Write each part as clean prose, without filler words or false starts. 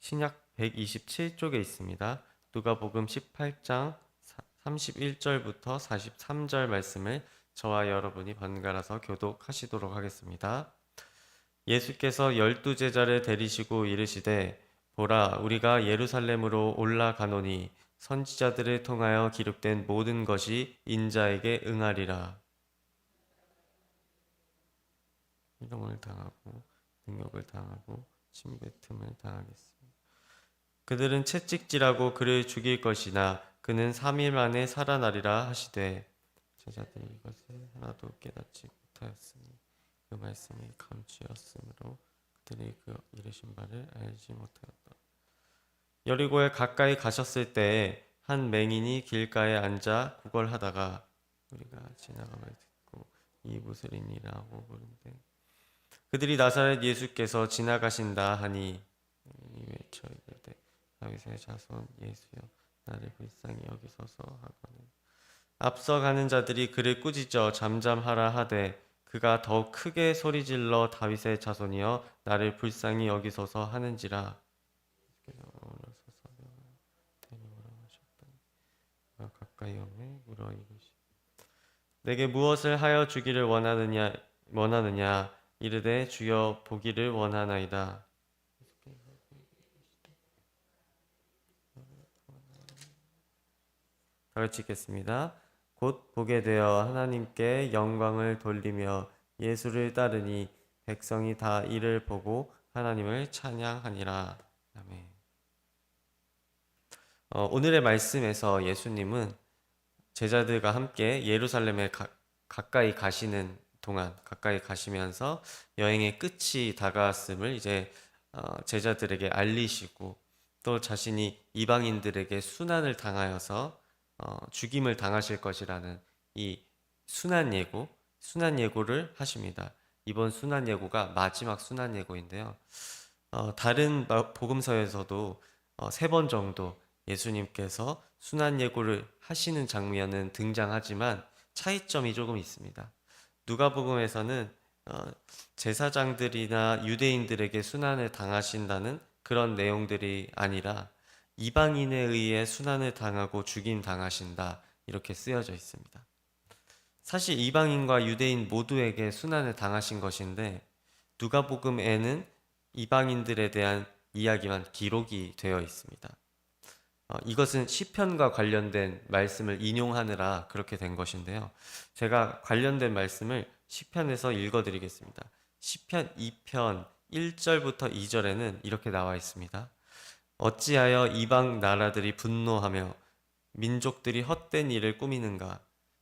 신약 127쪽에 있습니다. 누가복음 18장 31절부터 43절 말씀을 저와 여러분이 번갈아서 교독하시도록 하겠습니다. 예수께서 12제자를 데리시고 이르시되 보라 우리가 예루살렘으로 올라가노니 선지자들을 통하여 기록된 모든 것이 인자에게 응하리라. 희롱을 당하고 능욕을 당하고 침뱉음을 당하겠습니다. 그들은 채찍질하고 그를 죽일 것이나 그는 3일 만에 살아나리라 하시되 제자들이 이것을 하나도 깨닫지 못하였으니 그 말씀이 감추였으므로 그들이 그 이르신 바를 알지 못하였다. 여리고에 가까이 가셨을 때에 한 맹인이 길가에 앉아 구걸하다가 우리가 지나감을 듣고 이 무슨 일이라고 부른데 그들이 나사렛 예수께서 지나가신다 하니 외쳐 이르되 다윗의 자손 예수여 나를 불쌍히 여기소서 하거늘 앞서 가는 자들이 그를 꾸짖어 잠잠하라 하되 그가 더욱 크게 소리질러 다윗의 자손이여 나를 불쌍히 여기소서 하는지라 가까이 오매 물어 이르시 내게 무엇을 하여 주기를 원하느냐 이르되 주여 보기를 원하나이다. 다 같이 읽겠습니다. 곧 보게 되어 하나님께 영광을 돌리며 예수를 따르니 백성이 다 이를 보고 하나님을 찬양하니라. 아멘. 오늘의 말씀에서 예수님은 제자들과 함께 예루살렘에 가까이 가시는 동안 가까이 가시면서 여행의 끝이 다가왔음을 이제 제자들에게 알리시고 또 자신이 이방인들에게 순환을 당하여서 죽임을 당하실 것이라는 이 순환 예고를 하십니다. 이번 순환 예고가 마지막 순환 예고인데요. 다른 복음서에서도 3번 정도 예수님께서 순환 예고를 하시는 장면은 등장하지만 차이점이 조금 있습니다. 누가복음에서는 제사장들이나 유대인들에게 순환을 당하신다는 그런 내용들이 아니라 이방인에 의해 순환을 당하고 죽임 당하신다 이렇게 쓰여져 있습니다. 사실 이방인과 유대인 모두에게 순환을 당하신 것인데 누가복음에는 이방인들에 대한 이야기만 기록이 되어 있습니다. 이것은 시편과 관련된 말씀을 인용하느라 그렇게 된 것인데요. 제가 관련된 말씀을 시편에서 읽어드리겠습니다. 시편 2편 1절부터 2절에는 이렇게 나와 있습니다. 어찌하여 이방 나라들이 분노하며 민족들이 헛된 일을 꾸미는가?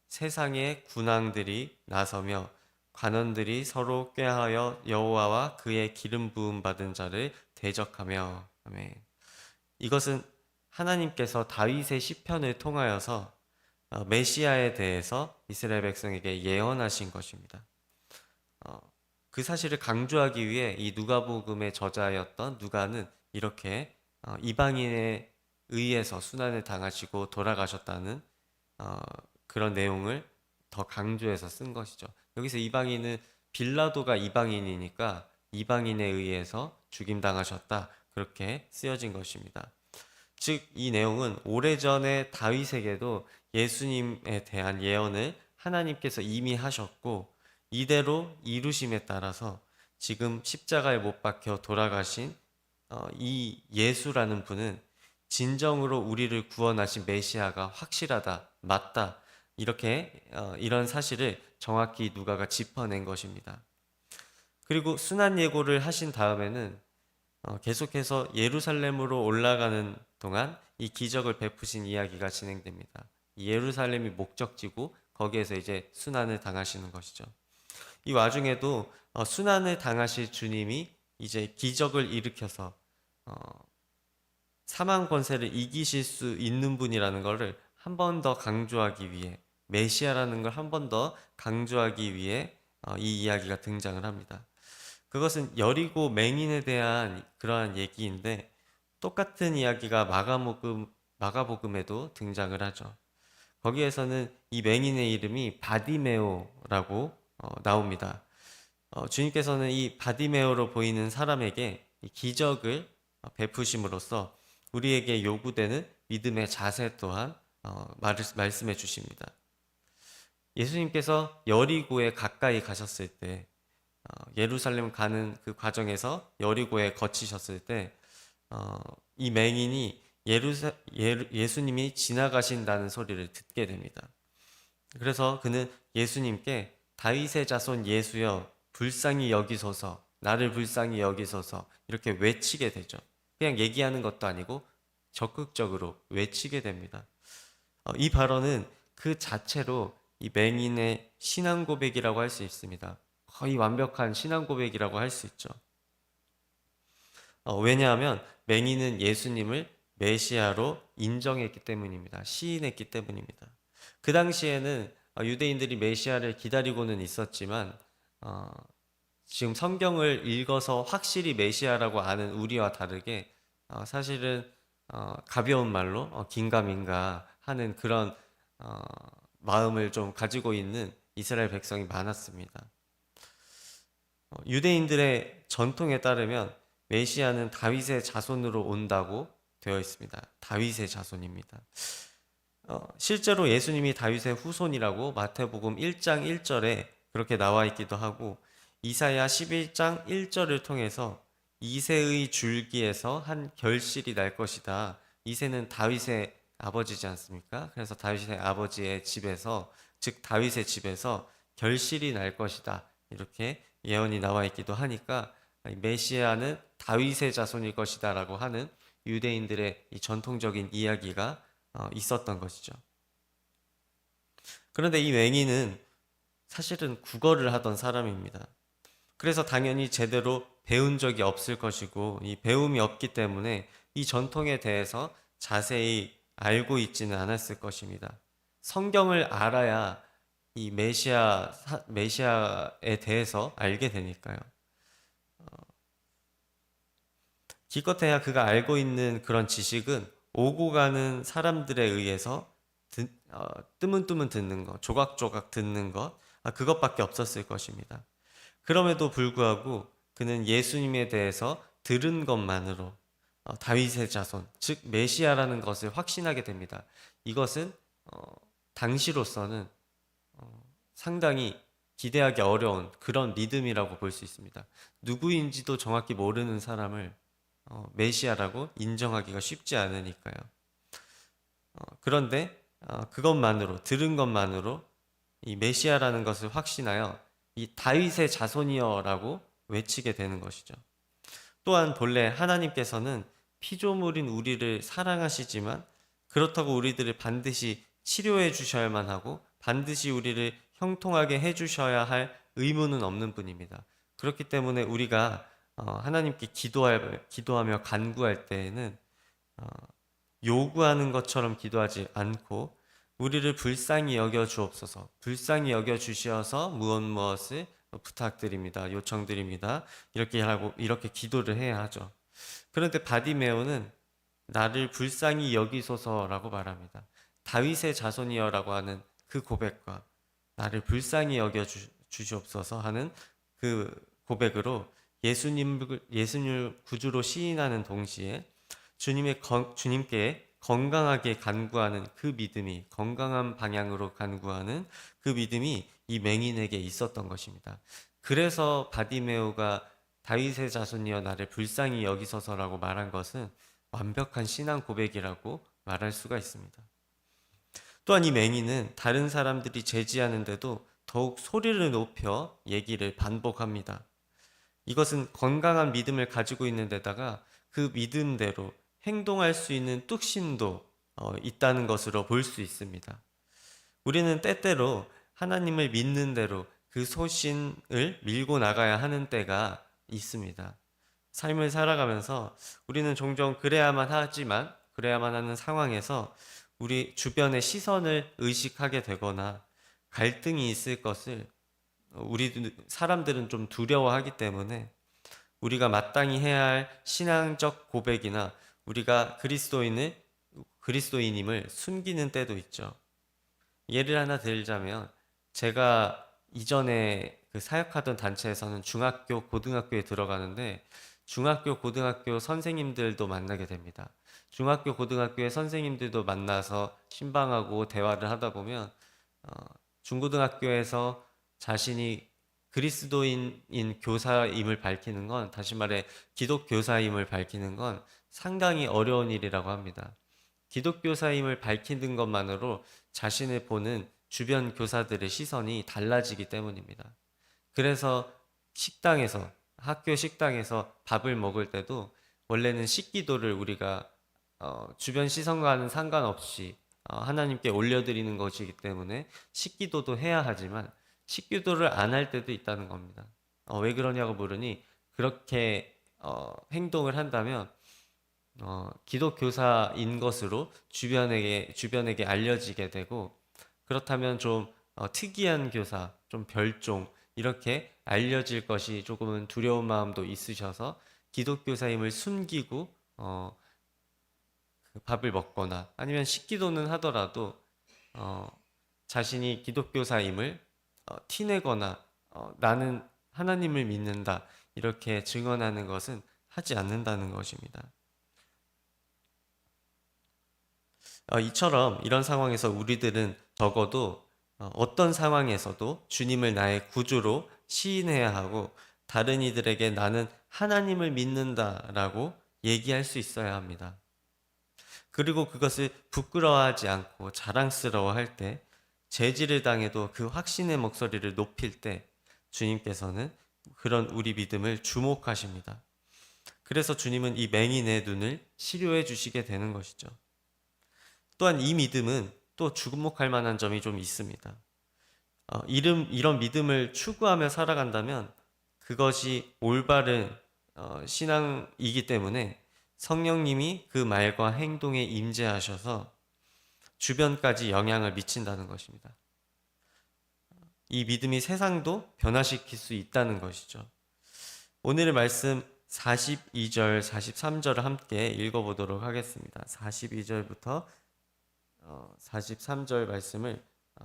세상의 군왕들이 나서며 관원들이 서로 꾀하여 여호와와 그의 기름 부음 받은 자를 대적하며. 아멘. 이것은 하나님께서 다윗의 시편을 통하여서 메시아에 대해서 이스라엘 백성에게 예언하신 것입니다. 그 사실을 강조하기 위해 이 누가복음의 저자였던 누가는 이렇게 이방인에 의해서 순환을 당하시고 돌아가셨다는 그런 내용을 더 강조해서 쓴 것이죠. 여기서 이방인은 빌라도가 이방인이니까 이방인에 의해서 죽임당하셨다 그렇게 쓰여진 것입니다. 즉 이 내용은 오래전에 다윗에게도 예수님에 대한 예언을 하나님께서 이미 하셨고 이대로 이루심에 따라서 지금 십자가에 못 박혀 돌아가신 이 예수라는 분은 진정으로 우리를 구원하신 메시아가 확실하다, 맞다 이렇게 이런 사실을 정확히 누가가 짚어낸 것입니다. 그리고 순환 예고를 하신 다음에는 계속해서 예루살렘으로 올라가는 동안 이 기적을 베푸신 이야기가 진행됩니다. 예루살렘이 목적지고 거기에서 이제 순환을 당하시는 것이죠. 이 와중에도 순환을 당하실 주님이 이제 기적을 일으켜서 사망 권세를 이기실 수 있는 분이라는 것을 한 번 더 강조하기 위해 메시아라는 걸 한 번 더 강조하기 위해 이 이야기가 등장을 합니다. 그것은 여리고 맹인에 대한 그러한 얘기인데 똑같은 이야기가 마가복음에도 등장을 하죠. 거기에서는 이 맹인의 이름이 바디메오라고 나옵니다. 주님께서는 이 바디메오로 보이는 사람에게 이 기적을 베푸심으로써 우리에게 요구되는 믿음의 자세 또한 말씀해 주십니다. 예수님께서 여리고에 가까이 가셨을 때 예루살렘 가는 그 과정에서 여리고에 거치셨을 때 이 맹인이 예수님이 지나가신다는 소리를 듣게 됩니다. 그래서 그는 예수님께 다윗의 자손 예수여 불쌍히 여기소서, 나를 불쌍히 여기소서 이렇게 외치게 되죠. 그냥 얘기하는 것도 아니고 적극적으로 외치게 됩니다. 이 발언은 그 자체로 이 맹인의 신앙 고백이라고 할 수 있습니다. 거의 완벽한 신앙 고백이라고 할 수 있죠. 왜냐하면 맹인은 예수님을 메시아로 인정했기 때문입니다. 시인했기 때문입니다. 그 당시에는 유대인들이 메시아를 기다리고는 있었지만 지금 성경을 읽어서 확실히 메시아라고 아는 우리와 다르게 사실은 가벼운 말로 긴가민가 하는 그런 마음을 좀 가지고 있는 이스라엘 백성이 많았습니다. 유대인들의 전통에 따르면 메시아는 다윗의 자손으로 온다고 되어 있습니다. 다윗의 자손입니다. 실제로 예수님이 다윗의 후손이라고 마태복음 1장 1절에 그렇게 나와 있기도 하고 이사야 11장 1절을 통해서 이새의 줄기에서 한 결실이 날 것이다. 이새는 다윗의 아버지지 않습니까? 그래서 다윗의 아버지의 집에서 즉 다윗의 집에서 결실이 날 것이다. 이렇게 예언이 나와 있기도 하니까 메시아는 다윗의 자손일 것이다 라고 하는 유대인들의 이 전통적인 이야기가 있었던 것이죠. 그런데 이 맹인은 사실은 국어를 하던 사람입니다. 그래서 당연히 제대로 배운 적이 없을 것이고 이 배움이 없기 때문에 이 전통에 대해서 자세히 알고 있지는 않았을 것입니다. 성경을 알아야 이 메시아에 대해서 알게 되니까요. 기껏해야 그가 알고 있는 그런 지식은 오고 가는 사람들에 의해서 뜨문뜨문 듣는 것, 조각조각 듣는 것, 그것밖에 없었을 것입니다. 그럼에도 불구하고 그는 예수님에 대해서 들은 것만으로 다윗의 자손, 즉 메시아라는 것을 확신하게 됩니다. 이것은 당시로서는 상당히 기대하기 어려운 그런 믿음이라고 볼 수 있습니다. 누구인지도 정확히 모르는 사람을 메시아라고 인정하기가 쉽지 않으니까요. 그런데 그것만으로 들은 것만으로 이 메시아라는 것을 확신하여 이 다윗의 자손이여라고 외치게 되는 것이죠. 또한 본래 하나님께서는 피조물인 우리를 사랑하시지만 그렇다고 우리들을 반드시 치료해 주셔야만 하고 반드시 우리를 형통하게 해 주셔야 할 의무는 없는 분입니다. 그렇기 때문에 우리가 하나님께 기도하며 간구할 때에는 요구하는 것처럼 기도하지 않고 우리를 불쌍히 여겨 주옵소서, 불쌍히 여겨 주시어서 무엇을 부탁드립니다, 요청드립니다. 이렇게 하고 이렇게 기도를 해야 하죠. 그런데 바디메오는 나를 불쌍히 여기소서라고 말합니다. 다윗의 자손이여라고 하는 그 고백과 나를 불쌍히 여겨 주시옵소서 하는 그 고백으로 예수님을 구주로 시인하는 동시에 주님께 건강하게 간구하는 그 믿음이, 건강한 방향으로 간구하는 그 믿음이 이 맹인에게 있었던 것입니다. 그래서 바디메오가 다윗의 자손이여 나를 불쌍히 여기소서라고 말한 것은 완벽한 신앙 고백이라고 말할 수가 있습니다. 또한 이 맹인은 다른 사람들이 제지하는데도 더욱 소리를 높여 얘기를 반복합니다. 이것은 건강한 믿음을 가지고 있는 데다가 그 믿음대로 행동할 수 있는 뚝심도 있다는 것으로 볼 수 있습니다. 우리는 때때로 하나님을 믿는 대로 그 소신을 밀고 나가야 하는 때가 있습니다. 삶을 살아가면서 우리는 종종 그래야만 하는 상황에서 우리 주변의 시선을 의식하게 되거나 갈등이 있을 것을 우리 사람들은 좀 두려워하기 때문에 우리가 마땅히 해야 할 신앙적 고백이나 우리가 그리스도인임을 숨기는 때도 있죠. 예를 하나 들자면 제가 이전에 그 사역하던 단체에서는 중학교, 고등학교에 들어가는데 중학교, 고등학교 선생님들도 만나게 됩니다. 중학교, 고등학교의 선생님들도 만나서 신방하고 대화를 하다 보면 중고등학교에서 자신이 그리스도인인 교사임을 밝히는 건, 다시 말해 기독교사임을 밝히는 건 상당히 어려운 일이라고 합니다. 기독교사임을 밝히는 것만으로 자신을 보는 주변 교사들의 시선이 달라지기 때문입니다. 그래서 식당에서, 학교 식당에서 밥을 먹을 때도 원래는 식기도를 우리가 주변 시선과는 상관없이 하나님께 올려드리는 것이기 때문에 식기도도 해야 하지만 식기도를 안 할 때도 있다는 겁니다. 왜 그러냐고 물으니, 그렇게 행동을 한다면 기독교사인 것으로 주변에게 알려지게 되고, 그렇다면 좀 특이한 교사, 좀 별종, 이렇게 알려질 것이 조금은 두려운 마음도 있으셔서 기독교사임을 숨기고 그 밥을 먹거나, 아니면 식기도는 하더라도 자신이 기독교사임을 티내거나 나는 하나님을 믿는다, 이렇게 증언하는 것은 하지 않는다는 것입니다. 이처럼 이런 상황에서 우리들은 적어도 어떤 상황에서도 주님을 나의 구주로 시인해야 하고, 다른 이들에게 나는 하나님을 믿는다라고 얘기할 수 있어야 합니다. 그리고 그것을 부끄러워하지 않고 자랑스러워할 때, 제지를 당해도 그 확신의 목소리를 높일 때 주님께서는 그런 우리 믿음을 주목하십니다. 그래서 주님은 이 맹인의 눈을 치료해 주시게 되는 것이죠. 또한 이 믿음은 또 주목할 만한 점이 좀 있습니다. 이런 믿음을 추구하며 살아간다면 그것이 올바른 신앙이기 때문에 성령님이 그 말과 행동에 임재하셔서 주변까지 영향을 미친다는 것입니다. 이 믿음이 세상도 변화시킬 수 있다는 것이죠. 오늘의 말씀 42절, 43절을 함께 읽어보도록 하겠습니다. 42절부터 43절 말씀을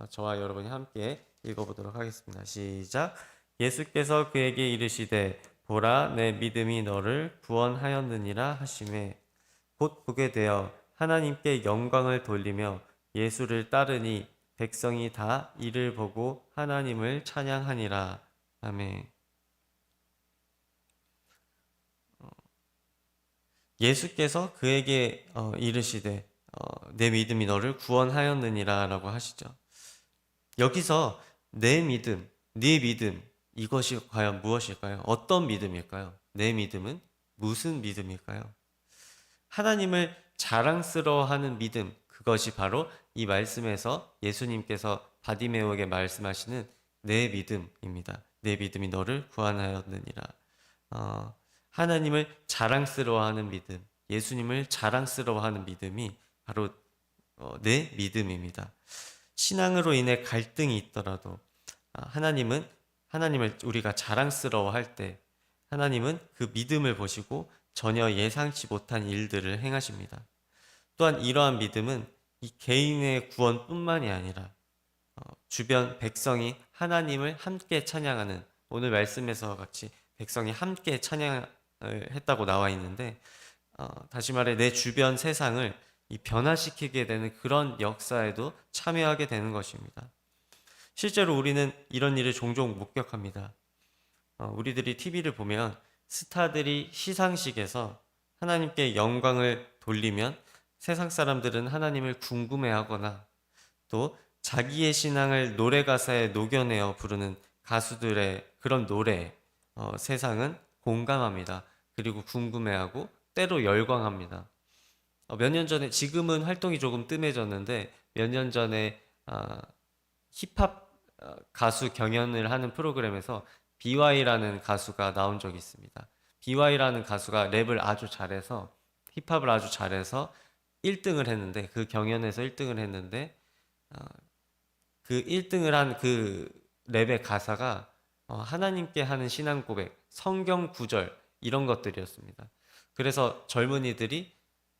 저와 여러분이 함께 읽어보도록 하겠습니다. 시작. 예수께서 그에게 이르시되 보라, 내 믿음이 너를 구원하였느니라 하시매, 곧 보게 되어 하나님께 영광을 돌리며 예수를 따르니 백성이 다 이를 보고 하나님을 찬양하니라. 아멘. 예수께서 그에게 이르시되 내 믿음이 너를 구원하였느니라 라고 하시죠. 여기서 내 믿음, 네 믿음, 이것이 과연 무엇일까요? 어떤 믿음일까요? 내 믿음은 무슨 믿음일까요? 하나님을 자랑스러워하는 믿음, 그것이 바로 이 말씀에서 예수님께서 바디메오에게 말씀하시는 내 믿음입니다. 내 믿음이 너를 구원하였느니라. 하나님을 자랑스러워하는 믿음, 예수님을 자랑스러워하는 믿음이 바로 내 믿음입니다. 신앙으로 인해 갈등이 있더라도 하나님을 우리가 자랑스러워할 때 하나님은 그 믿음을 보시고 전혀 예상치 못한 일들을 행하십니다. 또한 이러한 믿음은 이 개인의 구원뿐만이 아니라 주변 백성이 하나님을 함께 찬양하는, 오늘 말씀에서 같이 백성이 함께 찬양을 했다고 나와 있는데, 다시 말해 내 주변 세상을 변화시키게 되는 그런 역사에도 참여하게 되는 것입니다. 실제로 우리는 이런 일을 종종 목격합니다. 우리들이 TV를 보면 스타들이 시상식에서 하나님께 영광을 돌리면 세상 사람들은 하나님을 궁금해하거나, 또 자기의 신앙을 노래 가사에 녹여내어 부르는 가수들의 그런 노래에 세상은 공감합니다. 그리고 궁금해하고 때로 열광합니다. 몇 년 전에, 지금은 활동이 조금 뜸해졌는데 몇 년 전에 힙합 가수 경연을 하는 프로그램에서 BY라는 가수가 나온 적이 있습니다. BY라는 가수가 랩을 아주 잘해서, 힙합을 아주 잘해서 1등을 했는데, 그 경연에서 1등을 했는데 그 1등을 한 그 랩의 가사가 하나님께 하는 신앙 고백, 성경 구절, 이런 것들이었습니다. 그래서 젊은이들이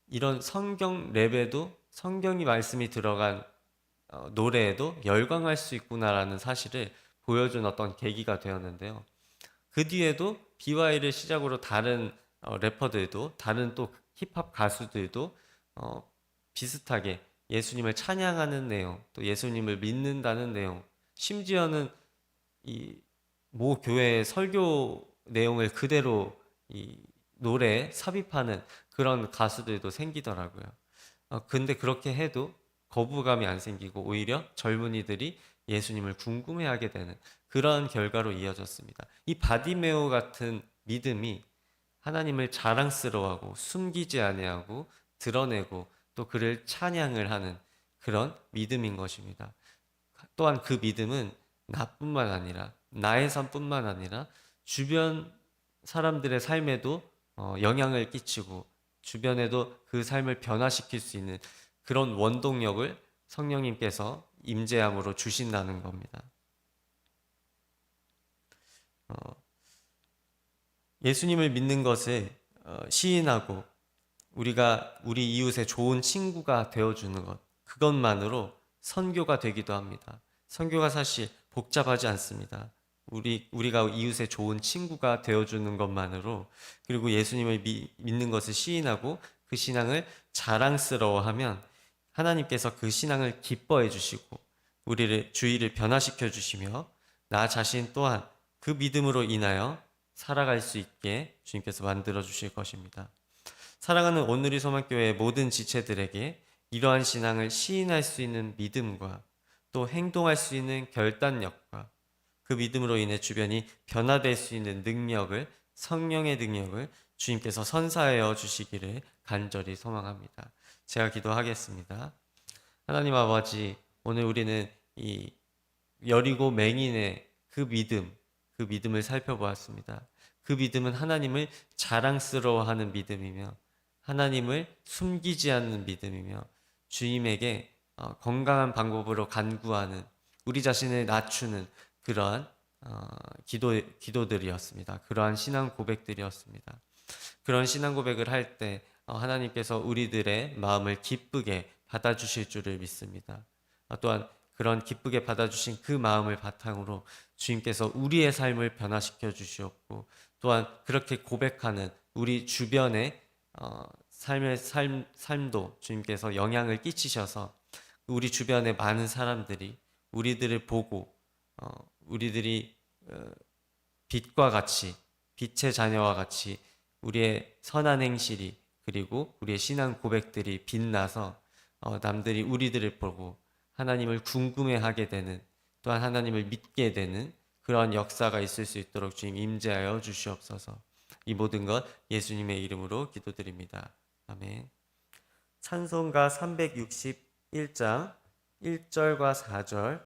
이런 성경 랩에도 성경이 말씀이 들어간 노래에도 열광할 수 있구나라는 사실을 보여준 어떤 계기가 되었는데요. 그 뒤에도 BY를 시작으로 다른 래퍼들도 다른 또 힙합 가수들도 비슷하게 예수님을 찬양하는 내용, 또 예수님을 믿는다는 내용, 심지어는 이 모 교회의 설교 내용을 그대로 이 노래에 삽입하는 그런 가수들도 생기더라고요. 근데 그렇게 해도 거부감이 안 생기고 오히려 젊은이들이 예수님을 궁금해하게 되는 그런 결과로 이어졌습니다. 이 바디메오 같은 믿음이 하나님을 자랑스러워하고 숨기지 아니하고 드러내고 또 그를 찬양을 하는 그런 믿음인 것입니다. 또한 그 믿음은 나뿐만 아니라 나의 삶뿐만 아니라 주변 사람들의 삶에도 영향을 끼치고 주변에도 그 삶을 변화시킬 수 있는 그런 원동력을 성령님께서 임재함으로 주신다는 겁니다. 어, 예수님을 믿는 것을 시인하고 우리가 우리 이웃의 좋은 친구가 되어주는 것, 그것만으로 선교가 되기도 합니다. 선교가 사실 복잡하지 않습니다. 우리가 이웃의 좋은 친구가 되어주는 것만으로, 그리고 예수님을 믿는 것을 시인하고 그 신앙을 자랑스러워하면 하나님께서 그 신앙을 기뻐해 주시고 우리를 주의를 변화시켜 주시며 나 자신 또한 그 믿음으로 인하여 살아갈 수 있게 주님께서 만들어 주실 것입니다. 사랑하는 오늘의 소망교회의 모든 지체들에게 이러한 신앙을 시인할 수 있는 믿음과 또 행동할 수 있는 결단력과 그 믿음으로 인해 주변이 변화될 수 있는 능력을, 성령의 능력을 주님께서 선사하여 주시기를 간절히 소망합니다. 제가 기도하겠습니다. 하나님 아버지, 오늘 우리는 이 여리고 맹인의 그 믿음을 살펴보았습니다. 그 믿음은 하나님을 자랑스러워하는 믿음이며 하나님을 숨기지 않는 믿음이며 주님에게 건강한 방법으로 간구하는 우리 자신을 낮추는 그러한 기도들이었습니다. 그러한 신앙 고백들이었습니다. 그런 신앙 고백을 할 때 하나님께서 우리들의 마음을 기쁘게 받아주실 줄을 믿습니다. 또한 그런 기쁘게 받아주신 그 마음을 바탕으로 주님께서 우리의 삶을 변화시켜 주시옵고 또한 그렇게 고백하는 우리 주변의 삶도 주님께서 영향을 끼치셔서 우리 주변의 많은 사람들이 우리들을 보고 우리들이 빛과 같이 빛의 자녀와 같이 우리의 선한 행실이 그리고 우리의 신앙 고백들이 빛나서 남들이 우리들을 보고 하나님을 궁금해하게 되는 또한 하나님을 믿게 되는 그러한 역사가 있을 수 있도록 주님 임재하여 주시옵소서. 이 모든 것 예수님의 이름으로 기도드립니다. 아멘. 찬송가 361장 1절과 4절